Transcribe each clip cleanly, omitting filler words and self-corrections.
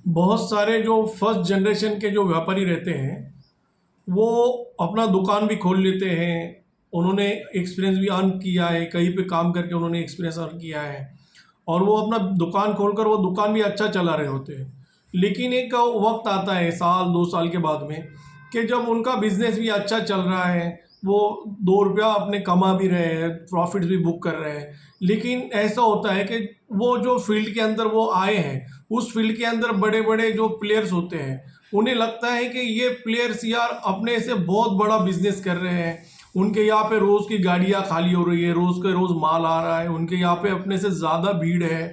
बहुत सारे जो फर्स्ट जनरेशन के जो व्यापारी रहते हैं वो अपना दुकान भी खोल लेते हैं। उन्होंने एक्सपीरियंस भी अर्न किया है, कहीं पे काम करके उन्होंने एक्सपीरियंस अर्न किया है और वो अपना दुकान खोलकर वो दुकान भी अच्छा चला रहे होते हैं। लेकिन एक वक्त आता है साल 2 साल के बाद में कि जब उनका बिजनेस भी अच्छा चल रहा है, वो 2 रुपया अपने कमा भी रहे हैं, प्रॉफिट्स भी बुक कर रहे हैं। लेकिन ऐसा होता है कि वो जो फील्ड के अंदर वो आए हैं, उस फील्ड के अंदर बड़े बड़े जो प्लेयर्स होते हैं, उन्हें लगता है कि ये प्लेयर्स यार अपने से बहुत बड़ा बिजनेस कर रहे हैं। उनके यहाँ पे रोज़ की गाड़ियाँ खाली हो रही है, रोज़ के रोज़ माल आ रहा है, उनके यहाँ पे अपने से ज़्यादा भीड़ है।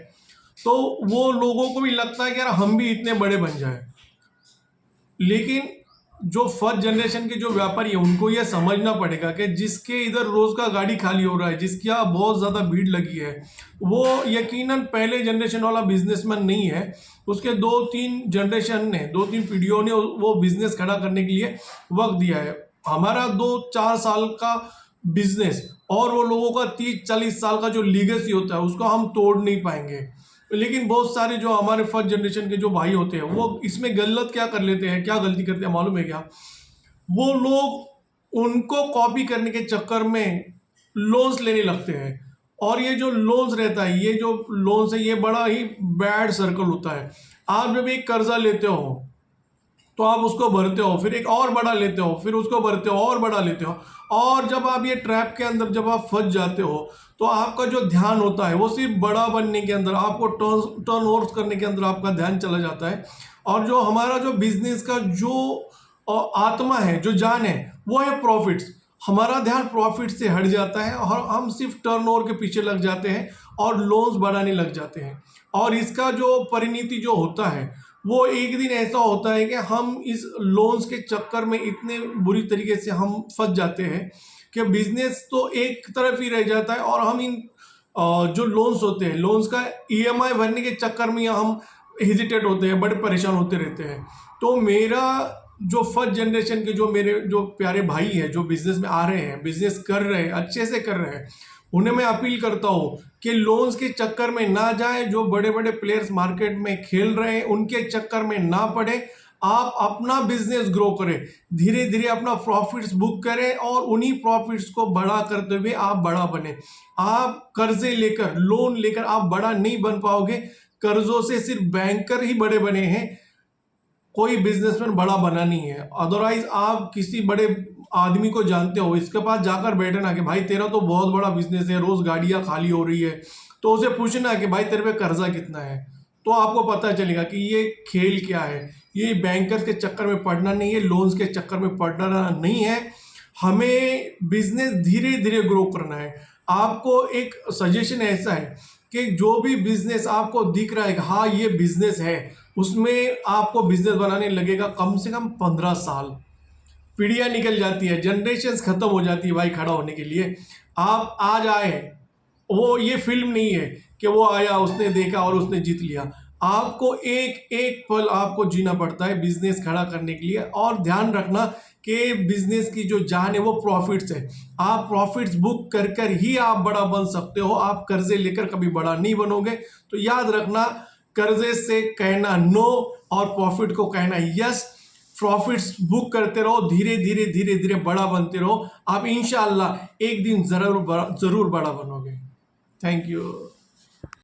तो वो लोगों को भी लगता है कि यार हम भी इतने बड़े बन जाए। लेकिन जो फर्स्ट जनरेशन के जो व्यापारी है उनको यह समझना पड़ेगा कि जिसके इधर रोज का गाड़ी खाली हो रहा है, जिसकी यहाँ बहुत ज़्यादा भीड़ लगी है, वो यकीनन पहले जनरेशन वाला बिजनेसमैन नहीं है। उसके 2-3 जनरेशन ने, 2-3 पीढ़ियों ने वो बिजनेस खड़ा करने के लिए वक्त दिया है। हमारा 2-4 साल का बिजनेस और वो लोगों का 30-40 साल का जो लीगेसी होता है उसको हम तोड़ नहीं पाएंगे। लेकिन बहुत सारे जो हमारे फर्स्ट जनरेशन के जो भाई होते हैं वो इसमें गलत क्या कर लेते हैं, क्या गलती करते हैं मालूम है क्या? वो लोग उनको कॉपी करने के चक्कर में लोन्स लेने लगते हैं। और ये जो लोन्स रहता है, ये जो लोन्स है, ये बड़ा ही बैड सर्कल होता है। आप जब एक कर्जा लेते हो तो आप उसको भरते हो, फिर एक और बड़ा लेते हो, फिर उसको भरते हो और बड़ा लेते हो। और जब आप ये ट्रैप के अंदर जब आप फंस जाते हो तो आपका जो ध्यान होता है वो सिर्फ बड़ा बनने के अंदर, आपको टर्न ओवर करने के अंदर आपका ध्यान चला जाता है। और जो हमारा जो बिजनेस का जो आत्मा है, जो जान है, वो है प्रॉफिट्स। हमारा ध्यान प्रॉफिट से हट जाता है और हम सिर्फ टर्नओवर के पीछे लग जाते हैं और लोन्स बढ़ाने लग जाते हैं। और इसका जो परिणति जो होता है वो एक दिन ऐसा होता है कि हम इस लोन्स के चक्कर में इतने बुरी तरीके से हम फंस जाते हैं कि बिजनेस तो एक तरफ ही रह जाता है और हम इन जो लोन्स होते हैं, लोन्स का ईएमआई भरने के चक्कर में हम हेजिटेट होते हैं, बड़े परेशान होते रहते हैं। तो मेरा जो फर्स्ट जनरेशन के जो मेरे जो प्यारे भाई हैं, जो बिजनेस में आ रहे हैं, बिजनेस कर रहे हैं, अच्छे से कर रहे हैं, उन्हें मैं अपील करता हूँ कि लोन्स के चक्कर में ना जाए। जो बड़े बड़े प्लेयर्स मार्केट में खेल रहे हैं उनके चक्कर में ना पड़े। आप अपना बिजनेस ग्रो करें, धीरे धीरे अपना प्रॉफिट्स बुक करें और उन्हीं प्रॉफिट्स को बड़ा करते हुए आप बड़ा बने। आप कर्जे लेकर, लोन लेकर आप बड़ा नहीं बन पाओगे। कर्जों से सिर्फ बैंकर ही बड़े बने हैं, कोई बिजनेसमैन बड़ा बना नहीं है। अदरवाइज आप किसी बड़े आदमी को जानते हो, इसके पास जाकर बैठना कि भाई तेरा तो बहुत बड़ा बिजनेस है, रोज गाड़ियां खाली हो रही है, तो उसे पूछना कि भाई तेरे पे कर्जा कितना है। तो आपको पता चलेगा कि ये खेल क्या है। ये बैंकर्स के चक्कर में पड़ना नहीं है, लोन्स के चक्कर में पड़ना नहीं है। हमें बिजनेस धीरे धीरे ग्रो करना है। आपको एक सजेशन ऐसा है कि जो भी बिजनेस आपको दिख रहा है कि हाँ ये बिजनेस है, उसमें आपको बिजनेस बनाने लगेगा कम से कम 15 साल। पीढ़ियां निकल जाती है, जनरेशन्स खत्म हो जाती है भाई खड़ा होने के लिए। आप आज आए, वो ये फिल्म नहीं है कि वो आया, उसने देखा और उसने जीत लिया। आपको एक एक पल आपको जीना पड़ता है बिजनेस खड़ा करने के लिए। और ध्यान रखना कि बिजनेस की जो जान है वो प्रॉफिट्स है। आप प्रॉफिट्स बुक कर कर ही आप बड़ा बन सकते हो, आप कर्जे लेकर कभी बड़ा नहीं बनोगे। तो याद रखना, कर्जे से कहना नो और प्रॉफिट को कहना यस। प्रॉफिट्स बुक करते रहो, धीरे धीरे धीरे धीरे बड़ा बनते रहो। आप इंशाअल्लाह एक दिन जरूर बड़ा बनोगे। Thank you.